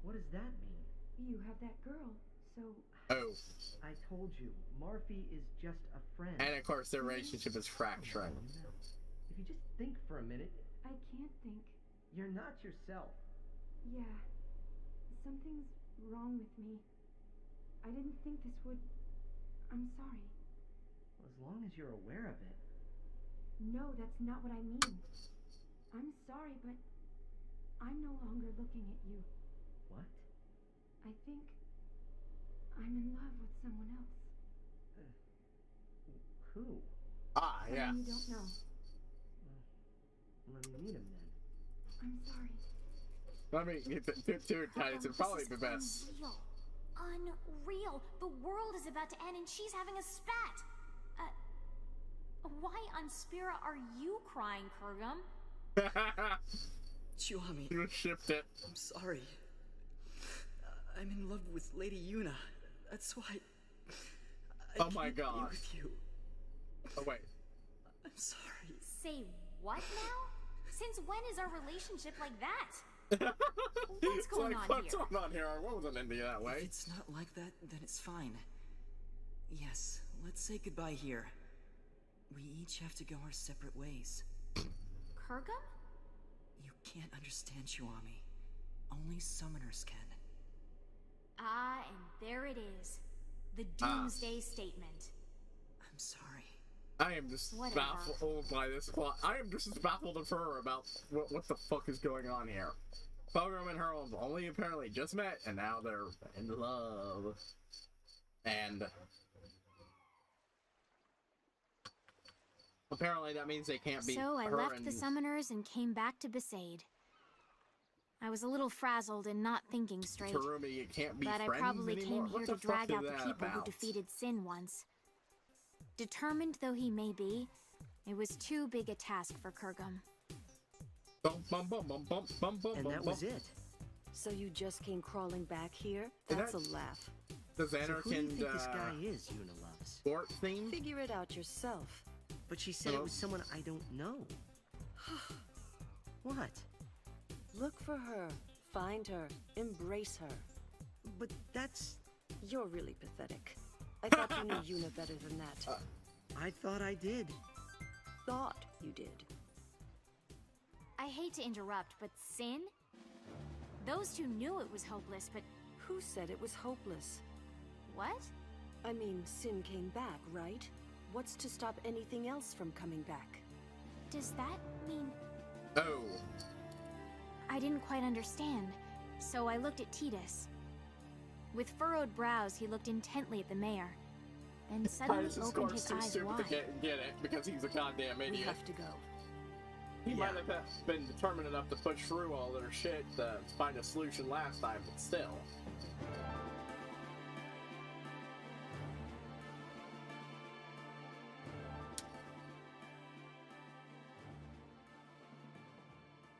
What does that mean? You have that girl, so Oh, I told you, Marfi is just a friend. and of course their relationship is fracturing. If you just think for a minute, I can't think. you're not yourself. Yeah. Something's wrong with me. I didn't think this would. I'm sorry. As long as you're aware of it. No, that's not what I mean. I'm sorry, but I'm no longer looking at you. What? I think I'm in love with someone else. Who? Ah, yeah. Someone you don't know. Let me meet him then. I'm sorry. Let me get to Titus. It'd probably This be is best. Unreal. Unreal. The world is about to end and she's having a spat. Why on Spira are you crying, Kurgum? Chuami, You shipped it. I'm sorry. I'm in love with Lady Yuna. That's why. I Oh my can't be God. with you. Oh wait. I'm sorry. Say what now? Since when is our relationship like that? What's going on what's here? going on here? I wasn't into you that If way. it's not like that, then it's fine. Yes, let's say goodbye here. We each have to go our separate ways. Kurgum? You can't understand, Chuami. Only summoners can. Ah, and there it is. The Doomsday Statement. I'm sorry. I am just Whatever. baffled by this plot. I am just as baffled as her about what the fuck is going on here. Pilgrim and Harold only apparently just met, and now they're in love. And apparently that means they can't be. So I her left and the summoners and came back to Besaid. I was a little frazzled and not thinking straight. Terumi, you can't be But I friends probably anymore? came here What to the fuck drag is out the that people who about? defeated Sin once. Determined though he may be, it was too big a task for Kurgum. Bum, bum, bum, bum, bum, bum, bum, And that bum. was it. So you just came crawling back here? And That's that's- a laugh. The So who do you Xanarkand think this guy is, Yuna loves? sport theme? Figure it out yourself. But she said it was someone I don't know. What? Look for her. Find her. Embrace her. But that's... You're really pathetic. I thought you knew Yuna better than that. I thought I did. Thought you did. I hate to interrupt, but Sin? Those two knew it was hopeless, but Who said it was hopeless? what? I mean, Sin came back, right? What's to stop anything else from coming back? Does that mean... Oh. I didn't quite understand, so I looked at Titus. With furrowed brows, he looked intently at the mayor, then suddenly Titus is opened too his eyes stupid wide. to get it because he's a goddamn We idiot. have to go. He Yeah. might have been determined enough to push through all their shit to find a solution last time, but still.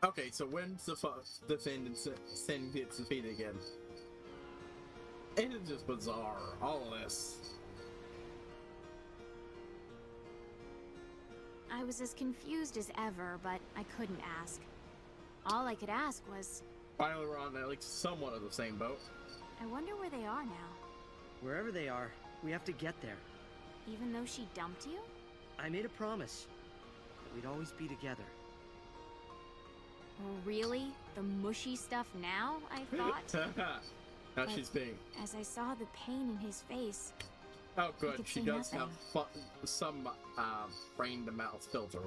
Okay, so when's the Sin gets defeated again? It is just bizarre, all of this. I was as confused as ever, but I couldn't ask. All I could ask was, Finally, we're on at least somewhat of the same boat. I wonder where they are now. Wherever they are, we have to get there. Even though she dumped you? I made a promise that we'd always be together. Really? The mushy stuff now, I thought? Now she's being. As I saw the pain in his face, Oh, good. could She say does nothing. have some brain to mouth filter.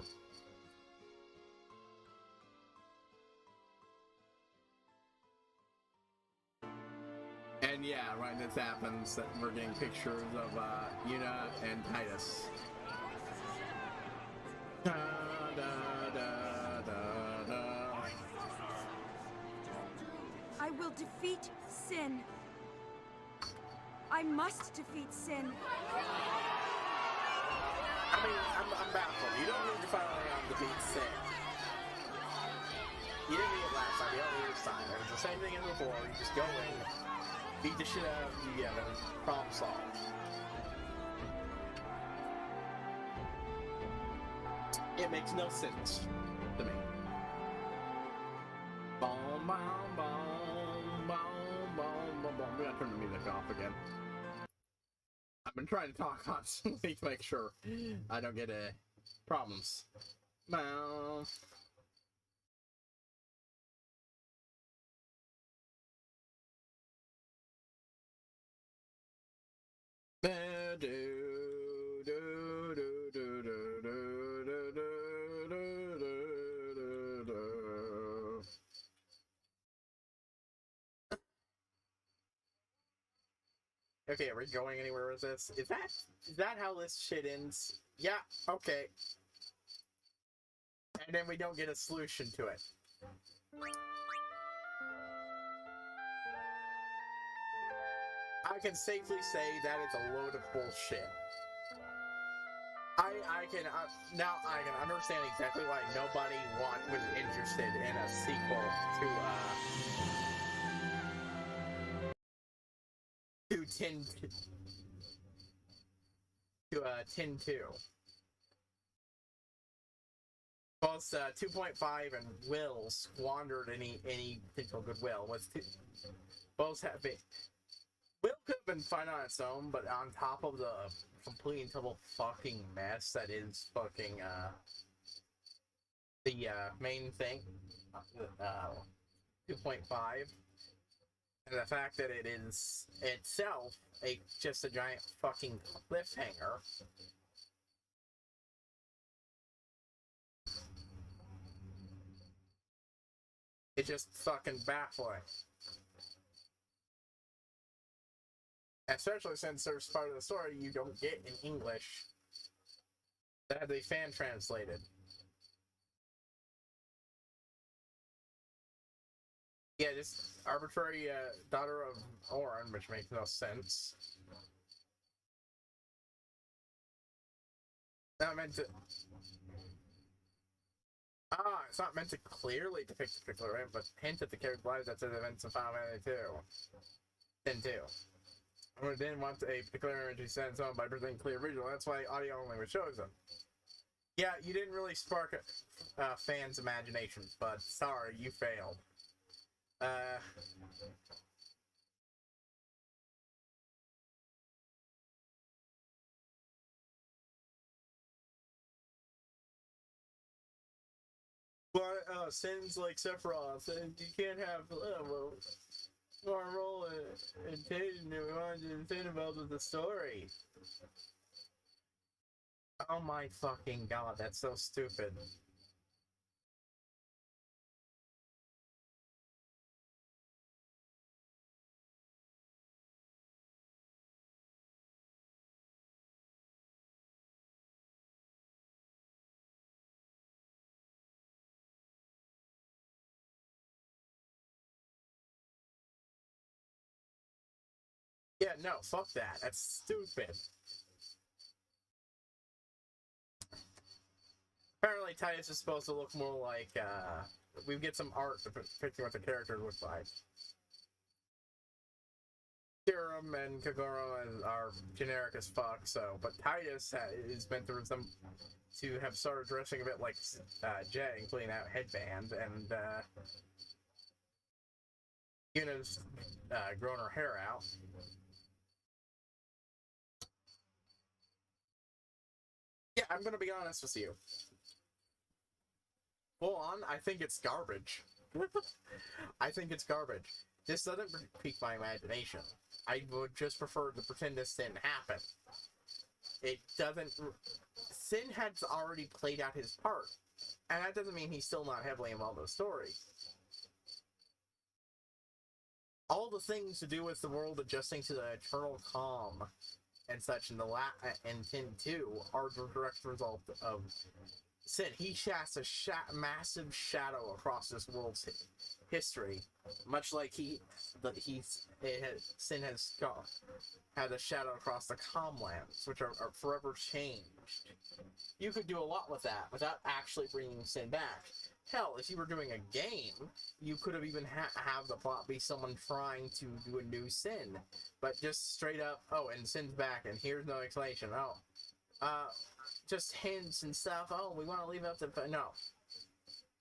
And yeah, right when this happens, that we're getting pictures of Yuna and Titus. Da, da, da, da, da. I will defeat Sin. I must defeat Sin. I mean, I'm baffled. You don't need to finally defeat Sin. You didn't need it last time. You don't need it this time. It was the same thing as before. You just go in, beat the shit out of him together, problem solved. It makes no sense to me. Boom, boom, boom, boom, boom, boom, boom. We gotta turn the music off again. I've been trying to talk constantly to make sure I don't get problems. Bow. Okay, are we going anywhere with this? Is that how this shit ends? Yeah, okay. And then we don't get a solution to it. I can safely say that is a load of bullshit. Now I can understand exactly why nobody was interested in a sequel to 10-2. Both 2.5 and Will squandered any potential goodwill. Both have been. Will could have been fine on its own, but on top of the complete and total fucking mess that is fucking the main thing, 2.5, And the fact that it is itself just a giant fucking cliffhanger. It's just fucking baffling. Especially since there's part of the story you don't get in English that they fan translated. Yeah, just arbitrary daughter of Orin, which makes no sense. Not meant to. It's not meant to clearly depict a particular event, but hint at the character's lives after the events of Final Fantasy 2. Then 2. We didn't want a particular image to set its own by presenting clear visual. That's why audio only was chosen. Yeah, you didn't really spark fans' imaginations, but sorry, you failed. But Sin's like Sephiroth, and you can't have more role in Taden than we wanted to think about with the story. Oh my fucking god, that's so stupid. Yeah, no, fuck that. That's stupid. Apparently, Titus is supposed to look more like, we get some art depicting what the character looks like. Kirim and Kagoro are generic as fuck, so, but Titus is been through some, to have started dressing a bit like, Jay, including that headband, and, Yuna's, grown her hair out. Yeah, I'm gonna be honest with you. Full on, I think it's garbage. I think it's garbage. This doesn't pique my imagination. I would just prefer to pretend this didn't happen. It doesn't... Sin had already played out his part. And that doesn't mean he's still not heavily involved in the story. All the things to do with the world adjusting to the eternal calm and such in Tin 2 are the direct result of Sin. He casts a massive shadow across this world's history, much like Sin has had a shadow across the Calmlands, which are forever changed. You could do a lot with that without actually bringing Sin back. Hell, if you were doing a game, you could have even have the plot be someone trying to do a new Sin, but just straight up, oh, and Sin's back, and here's no explanation. Oh, just hints and stuff. Oh, we want to leave out the... No.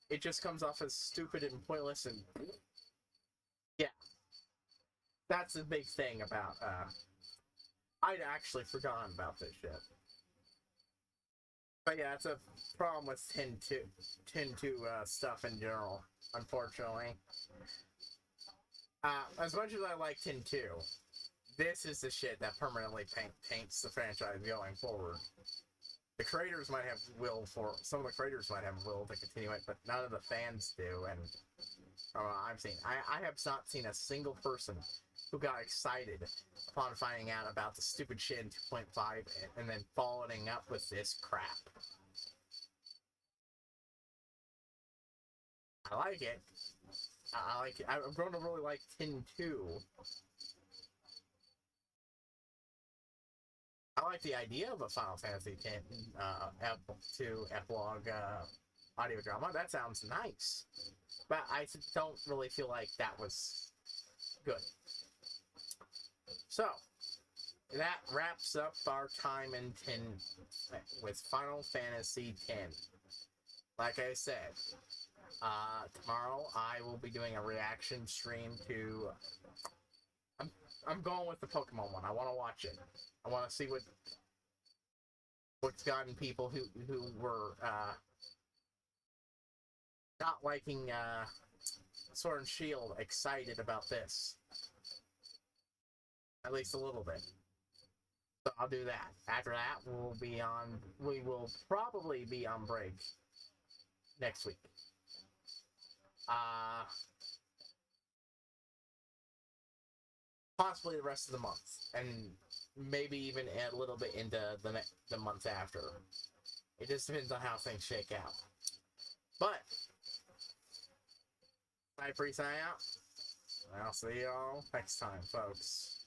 It just comes off as stupid and pointless, and... Yeah. That's the big thing about, I'd actually forgotten about this shit. But yeah, it's a problem with Tin 2 stuff in general, unfortunately. As much as I like Tin 2, this is the shit that permanently paints the franchise going forward. The creators might have some of the creators might have will to continue it, but none of the fans do, and I have not seen a single person who got excited upon finding out about the stupid shit in 2.5 and then following up with this crap. I like it. I like it. I've grown to really like Tin 2. I like the idea of a Final Fantasy X 2 epilogue audio drama. That sounds nice. But I don't really feel like that was good. So, that wraps up our time in with Final Fantasy X. Like I said, tomorrow I will be doing a reaction stream to... I'm going with the Pokemon one. I want to watch it. I want to see what's gotten people who were not liking Sword and Shield excited about this. At least a little bit. So I'll do that. After that, we will probably be on break next week. Possibly the rest of the month, and maybe even a little bit into the month after. It just depends on how things shake out. But I sign out. I'll see y'all next time, folks.